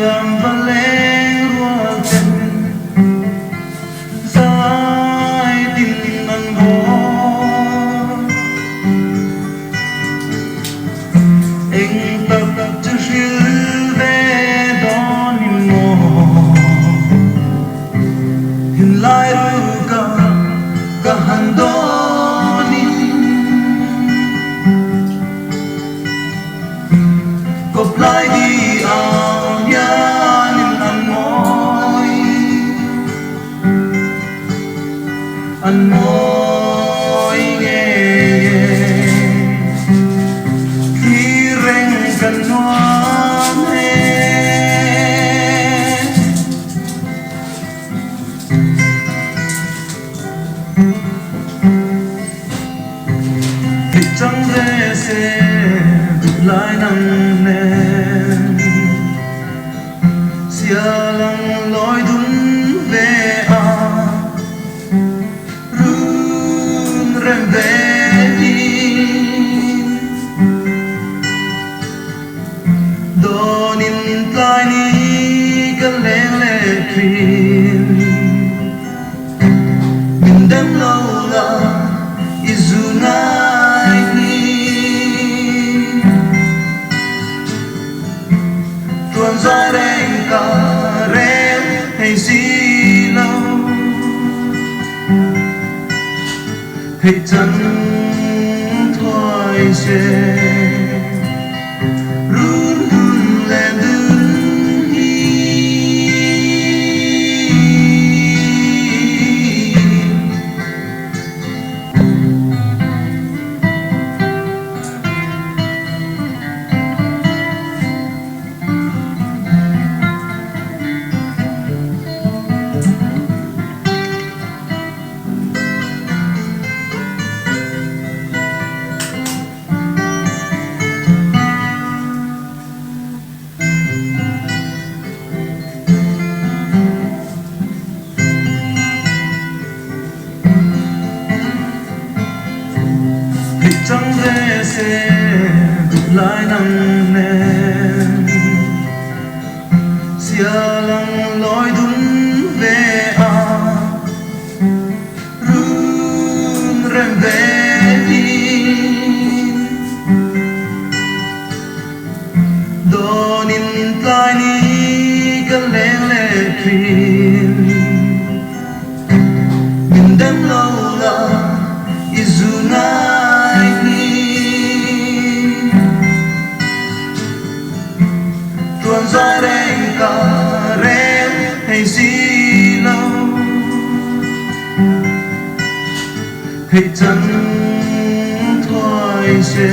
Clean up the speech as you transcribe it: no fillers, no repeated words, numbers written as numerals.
am valeng rual ten zai din an bo eng tập chu shil ve don in mo hin lai ru ka han don in cop lai di ang yan in an moi nghe khi reng kan nuam he thích chẳng về se lại nằm nè xia lăng lối đúng về run rem về đi đôi nín tai ní cái lẽ lẽ phin mình đêm lâu là izunai ni tuan zai reng ka rem hay si lâu hay chân thoại xe run run lên đứng hi chẳng về se lại nằm nè xia lăng lối đúng về run rem về đi đôi nín tai ní cái lẽ lẽ phin mình đêm lâu là izunai tuan zai reng ka rem hay si lâu hay chân thoại xe